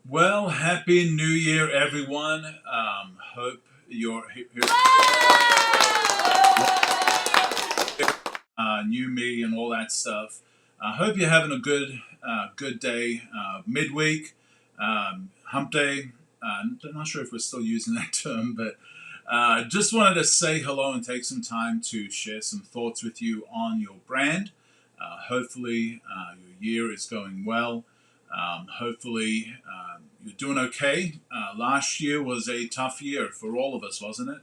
Well, happy New Year, everyone. Hope you're here, new me and all that stuff. I hope you're having a good day, midweek, hump day. I'm not sure if we're still using that term, but just wanted to say hello and take some time to share some thoughts with you on your brand. Hopefully, your year is going well. Hopefully, you're doing okay. Last year was a tough year for all of us, wasn't it?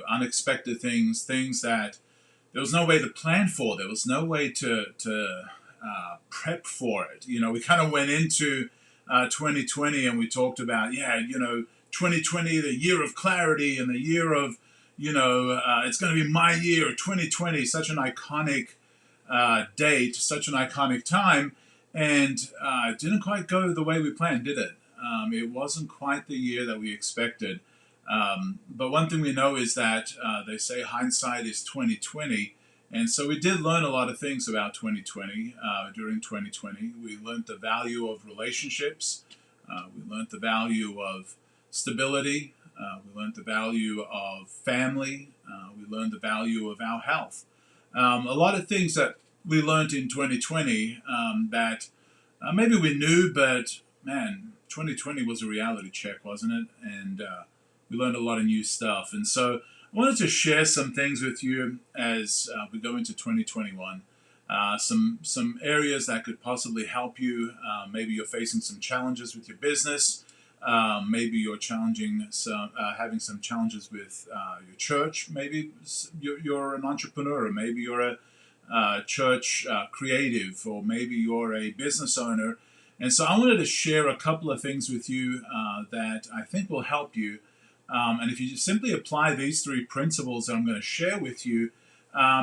Unexpected things that there was no way to plan for. There was no way to prep for it. We kind of went into 2020 and we talked about, 2020, the year of clarity and the year of, it's going to be my year, 2020, such an iconic date, such an iconic time. And it didn't quite go the way we planned, did it? It wasn't quite the year that we expected. But one thing we know is that they say hindsight is 2020, and so we did learn a lot of things about 2020. During 2020, we learned the value of relationships. We learned the value of stability. We learned the value of family. We learned the value of our health. A lot of things that we learned in 2020 that maybe we knew, but man, 2020 was a reality check, wasn't it? And we learned a lot of new stuff. And so I wanted to share some things with you as we go into 2021. Some areas that could possibly help you. Maybe you're facing some challenges with your business. Maybe you're having some challenges with your church. Maybe you're an entrepreneur. Or maybe you're a church creative, or maybe you're a business owner. And so I wanted to share a couple of things with you that I think will help you. And if you simply apply these three principles that I'm going to share with you,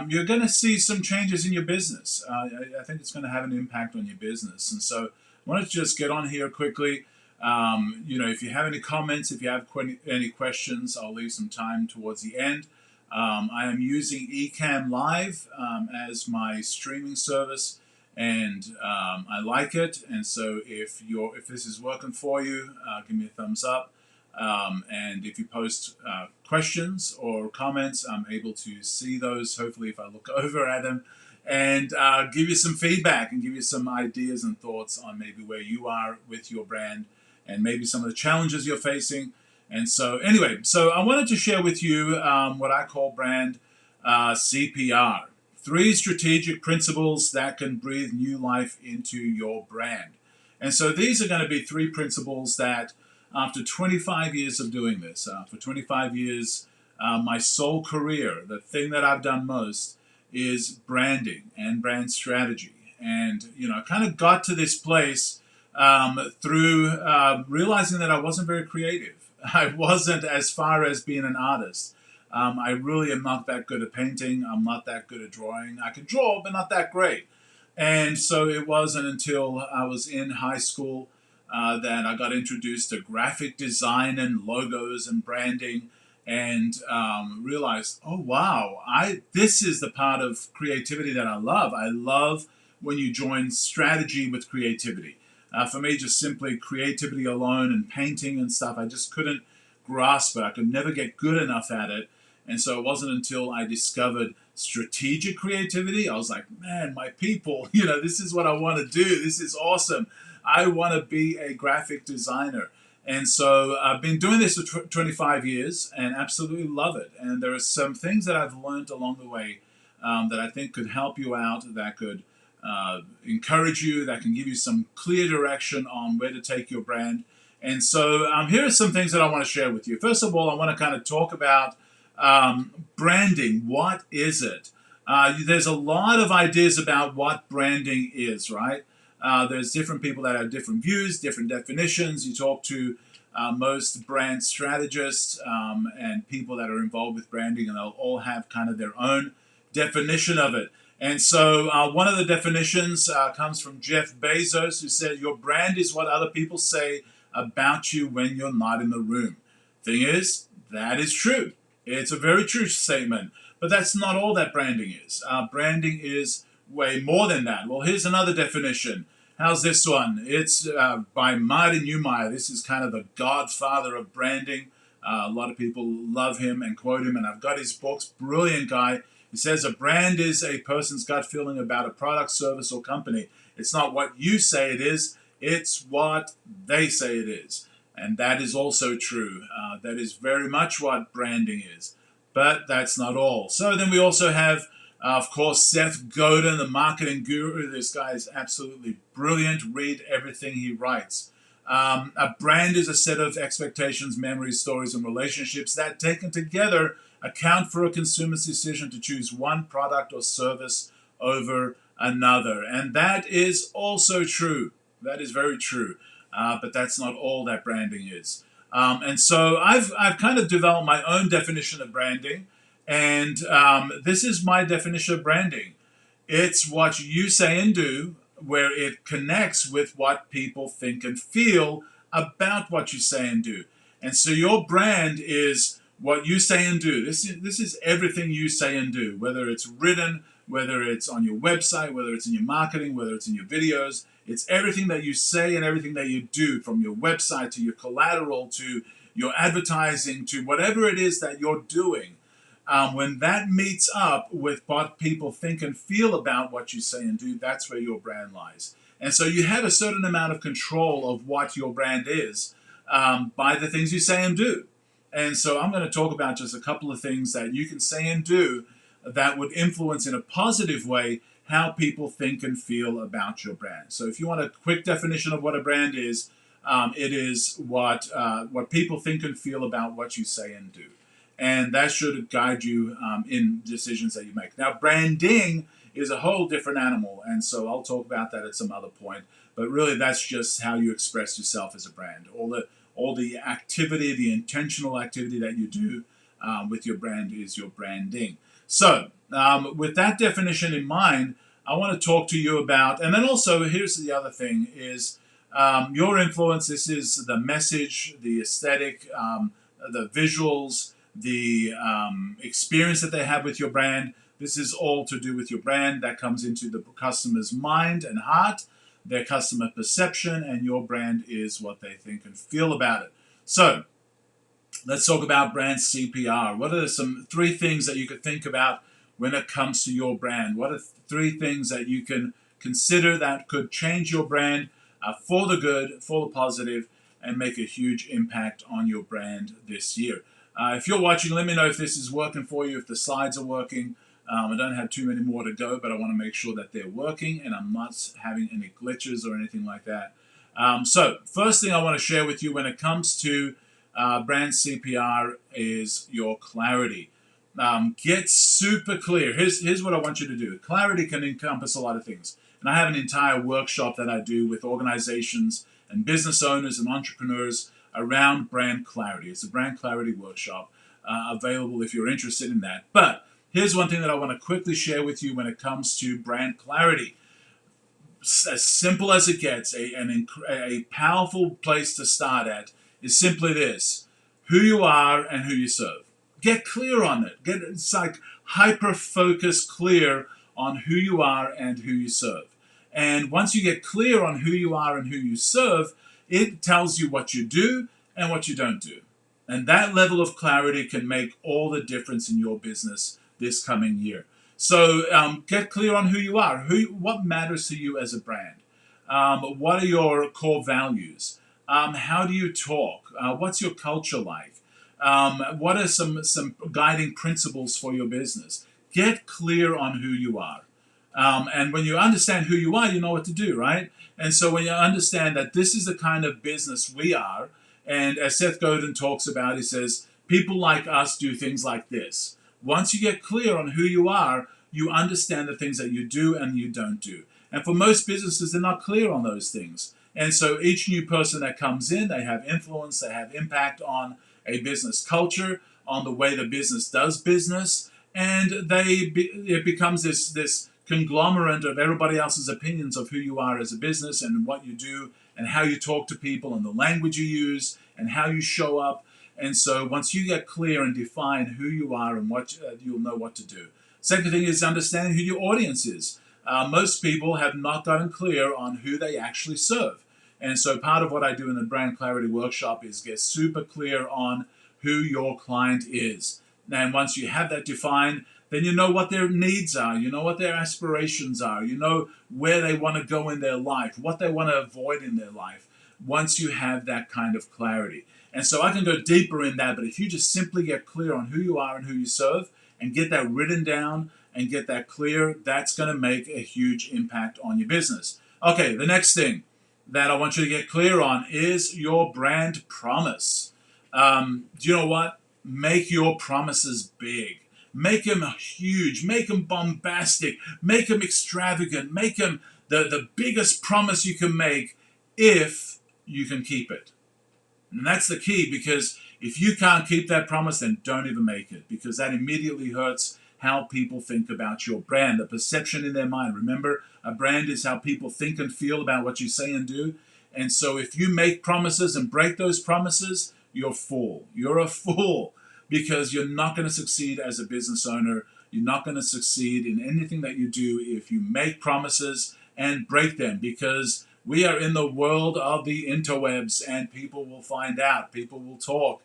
you're going to see some changes in your business. I think it's going to have an impact on your business. And so I wanted to just get on here quickly. If you have any comments, if you have any questions, I'll leave some time towards the end. I am using Ecamm Live as my streaming service, and I like it. And so if this is working for you, give me a thumbs up. And if you post questions or comments, I'm able to see those, hopefully, if I look over at them, and give you some feedback and give you some ideas and thoughts on maybe where you are with your brand and maybe some of the challenges you're facing. And so, anyway, I wanted to share with you what I call brand CPR. 3 strategic principles that can breathe new life into your brand. And so these are going to be 3 principles that after 25 years of doing this, for 25 years, my sole career, the thing that I've done most is branding and brand strategy. And, I kind of got to this place through realizing that I wasn't very creative. I wasn't as far as being an artist. I really am not that good at painting. I'm not that good at drawing. I can draw, but not that great. And so it wasn't until I was in high school that I got introduced to graphic design and logos and branding, and realized, oh wow, this is the part of creativity that I love. I love when you join strategy with creativity. For me, just simply creativity alone and painting and stuff, I just couldn't grasp it. I could never get good enough at it. And so it wasn't until I discovered strategic creativity, I was like, man, my people, this is what I want to do. This is awesome. I want to be a graphic designer. And so I've been doing this for 25 years and absolutely love it. And there are some things that I've learned along the way that I think could help you out, that could encourage you, that can give you some clear direction on where to take your brand. And so here are some things that I want to share with you. First of all, I want to kind of talk about branding. What is it? There's a lot of ideas about what branding is, right? There's different people that have different views, different definitions. You talk to most brand strategists and people that are involved with branding, and they'll all have kind of their own definition of it. And so one of the definitions comes from Jeff Bezos, who said, your brand is what other people say about you when you're not in the room. Thing is, that is true. It's a very true statement. But that's not all that branding is. Branding is way more than that. Well, here's another definition. How's this one? It's by Martin Neumeyer. This is kind of the godfather of branding. A lot of people love him and quote him, and I've got his books. Brilliant guy. He says a brand is a person's gut feeling about a product, service, or company. It's not what you say it is, it's what they say it is. And that is also true. That is very much what branding is. But that's not all. So then we also have, of course, Seth Godin, the marketing guru. This guy is absolutely brilliant. Read everything he writes. A brand is a set of expectations, memories, stories, and relationships that, taken together, account for a consumer's decision to choose one product or service over another. And that is also true. That is very true. But that's not all that branding is. And so I've kind of developed my own definition of branding. And this is my definition of branding. It's what you say and do, where it connects with what people think and feel about what you say and do. And so your brand is what you say and do. This is everything you say and do, whether it's written, whether it's on your website, whether it's in your marketing, whether it's in your videos. It's everything that you say and everything that you do, from your website to your collateral to your advertising to whatever it is that you're doing. When that meets up with what people think and feel about what you say and do, that's where your brand lies. And so you have a certain amount of control of what your brand is by the things you say and do. And so I'm going to talk about just a couple of things that you can say and do that would influence in a positive way how people think and feel about your brand. So if you want a quick definition of what a brand is, it is what people think and feel about what you say and do. And that should guide you in decisions that you make. Now, branding is a whole different animal, and so I'll talk about that at some other point. But really, that's just how you express yourself as a brand. All the activity, the intentional activity that you do with your brand is your branding. So, with that definition in mind, I want to talk to you about, and then also here's the other thing is your influence. This is the message, the aesthetic, the visuals, the experience that they have with your brand. This is all to do with your brand. That comes into the customer's mind and heart, their customer perception, and your brand is what they think and feel about it. So let's talk about brand CPR. What are some 3 things that you could think about when it comes to your brand? What are 3 things that you can consider that could change your brand for the good, for the positive, and make a huge impact on your brand this year? If you're watching, let me know if this is working for you, if the slides are working. I don't have too many more to go, but I want to make sure that they're working and I'm not having any glitches or anything like that. So first thing I want to share with you when it comes to brand CPR is your clarity. Get super clear. Here's what I want you to do. Clarity can encompass a lot of things. And I have an entire workshop that I do with organizations and business owners and entrepreneurs around brand clarity. It's a brand clarity workshop available if you're interested in that. But here's one thing that I want to quickly share with you when it comes to brand clarity. As simple as it gets, a powerful place to start at is simply this: who you are and who you serve. Get clear on it. It's like hyper-focus clear on who you are and who you serve. And once you get clear on who you are and who you serve, it tells you what you do and what you don't do. And that level of clarity can make all the difference in your business this coming year. So get clear on who you are. What matters to you as a brand? What are your core values? How do you talk? What's your culture like? What are some guiding principles for your business? Get clear on who you are. And when you understand who you are, you know what to do, right? And so when you understand that this is the kind of business we are, and as Seth Godin talks about, he says, people like us do things like this. Once you get clear on who you are, you understand the things that you do and you don't do. And for most businesses, they're not clear on those things. And so each new person that comes in, they have influence, they have impact on a business culture, on the way the business does business, and it becomes this conglomerate of everybody else's opinions of who you are as a business and what you do and how you talk to people and the language you use and how you show up. And so once you get clear and define who you are and what you'll know what to do. Second thing is understanding who your audience is. most people have not gotten clear on who they actually serve. And so part of what I do in the brand clarity workshop is get super clear on who your client is. And once you have that defined, then you know what their needs are, you know what their aspirations are, you know where they want to go in their life, what they want to avoid in their life, once you have that kind of clarity. And so I can go deeper in that, but if you just simply get clear on who you are and who you serve and get that written down and get that clear, that's going to make a huge impact on your business. Okay, the next thing that I want you to get clear on is your brand promise. Do you know what? Make your promises big. Make them huge. Make them bombastic. Make them extravagant. Make them the biggest promise you can make if you can keep it. And that's the key, because if you can't keep that promise, then don't even make it, because that immediately hurts how people think about your brand, the perception in their mind. Remember, a brand is how people think and feel about what you say and do. And so if you make promises and break those promises, you're a fool. You're a fool, because you're not going to succeed as a business owner. You're not going to succeed in anything that you do if you make promises and break them, because we are in the world of the interwebs, and people will find out. People will talk.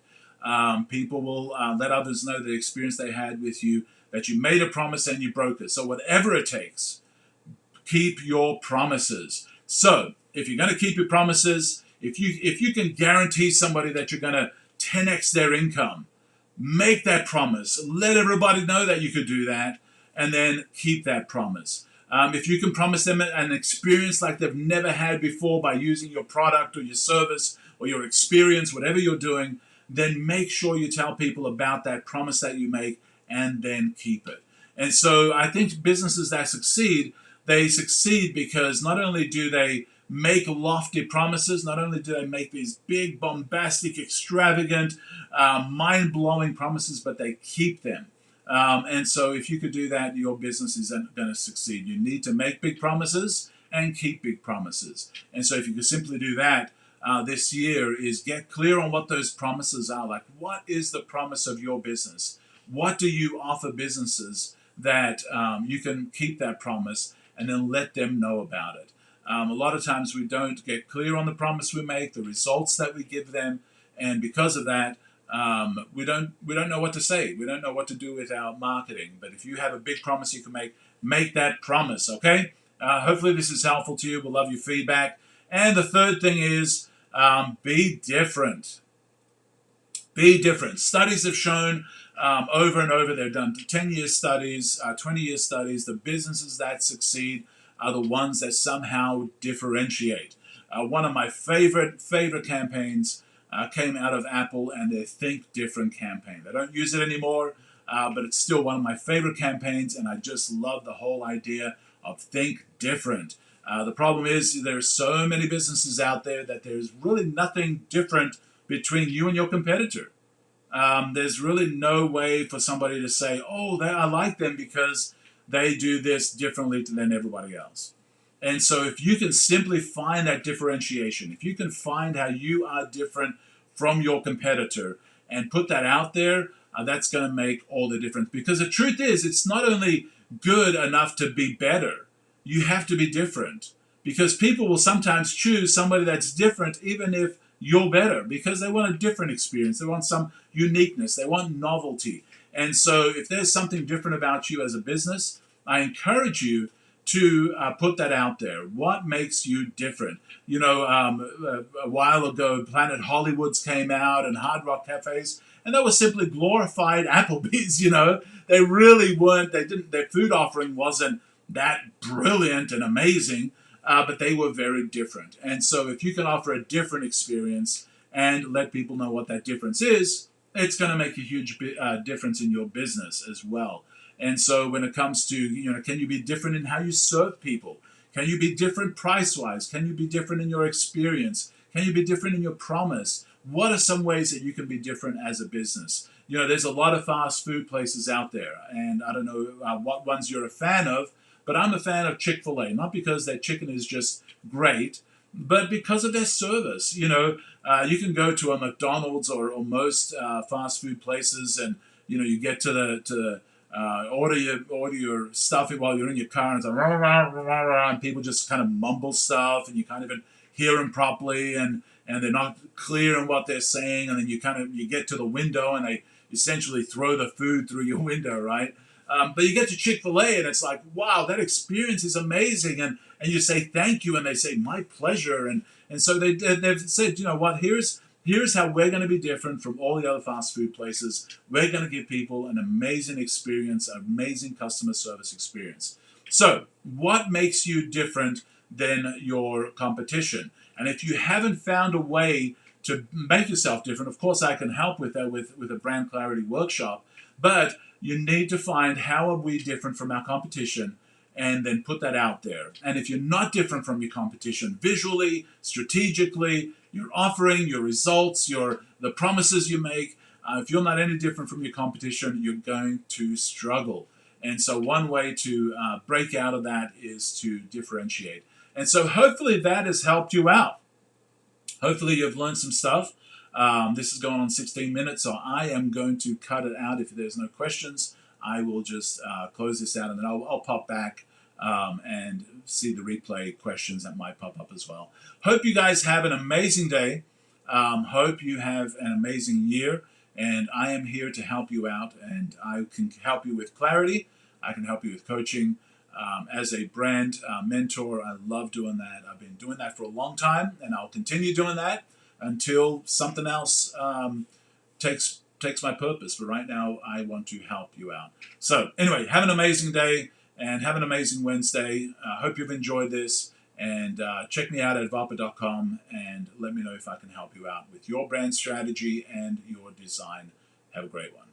People will let others know the experience they had with you, that you made a promise and you broke it. So whatever it takes, keep your promises. So if you're going to keep your promises, if you can guarantee somebody that you're going to 10x their income, make that promise. Let everybody know that you could do that, and then keep that promise. If you can promise them an experience like they've never had before by using your product or your service or your experience, whatever you're doing, then make sure you tell people about that promise that you make, and then keep it. And so I think businesses that succeed, they succeed because not only do they make lofty promises, not only do they make these big, bombastic, extravagant, mind-blowing promises, but they keep them. And so if you could do that, your business is going to succeed. You need to make big promises and keep big promises. And so if you could simply do that this year, is get clear on what those promises are. Like, what is the promise of your business? What do you offer businesses that you can keep that promise, and then let them know about it? A lot of times we don't get clear on the promise we make, the results that we give them, and because of that, we don't know what to say. We don't know what to do with our marketing. But if you have a big promise you can make that promise, okay? Hopefully this is helpful to you. We'll love your feedback. And the third thing is be different. Be different. Studies have shown over and over, they've done 10-year studies, 20-year studies, the businesses that succeed are the ones that somehow differentiate. One of my favorite campaigns came out of Apple and their Think Different campaign. They don't use it anymore, but it's still one of my favorite campaigns, and I just love the whole idea of Think Different. The problem is there are so many businesses out there that there's really nothing different between you and your competitor. There's really no way for somebody to say, oh, I like them because they do this differently than everybody else. And so if you can simply find that differentiation, if you can find how you are different from your competitor and put that out there, that's going to make all the difference. Because the truth is, it's not only good enough to be better, you have to be different. Because people will sometimes choose somebody that's different even if you're better, because they want a different experience. They want some uniqueness. They want novelty. And so if there's something different about you as a business, I encourage you to put that out there. What makes you different? You know, a while ago, Planet Hollywoods came out and Hard Rock Cafes, and they were simply glorified Applebee's. You know, they really weren't. Their food offering wasn't that brilliant and amazing, but they were very different. And so if you can offer a different experience and let people know what that difference is, it's going to make a huge difference in your business as well. And so when it comes to, you know, can you be different in how you serve people? Can you be different price-wise? Can you be different in your experience? Can you be different in your promise? What are some ways that you can be different as a business? You know, there's a lot of fast food places out there, and I don't know what ones you're a fan of, but I'm a fan of Chick-fil-A, not because their chicken is just great, but because of their service. You know, you can go to a McDonald's or most fast food places, and you know, you get to the order your stuff while you're in your car, and it's like, rah, rah, rah, rah, rah, and people just kind of mumble stuff, and you can't even hear them properly, and they're not clear in what they're saying, and then you get to the window, and they essentially throw the food through your window, right? But you get to Chick-fil-A, and it's like, wow, that experience is amazing, and you say thank you, and they say my pleasure, and so they've said, you know what, here's how we're going to be different from all the other fast food places. We're going to give people an amazing experience, an amazing customer service experience. So, what makes you different than your competition? And if you haven't found a way to make yourself different, of course, I can help with that with a brand clarity workshop. But you need to find how are we different from our competition, and then put that out there. And if you're not different from your competition visually, strategically, your offering, your results, the promises you make, if you're not any different from your competition, you're going to struggle. And so one way to break out of that is to differentiate. And so hopefully that has helped you out. Hopefully you've learned some stuff. This is going on 16 minutes, so I am going to cut it out if there's no questions. I will just close this out, and then I'll pop back and see the replay questions that might pop up as well. Hope you guys have an amazing day. Hope you have an amazing year, and I am here to help you out, and I can help you with clarity. I can help you with coaching. As a brand mentor, I love doing that. I've been doing that for a long time, and I'll continue doing that until something else takes my purpose. But right now, I want to help you out. So anyway, have an amazing day and have an amazing Wednesday. Hope you've enjoyed this, and check me out at vapa.com and let me know if I can help you out with your brand strategy and your design. Have a great one.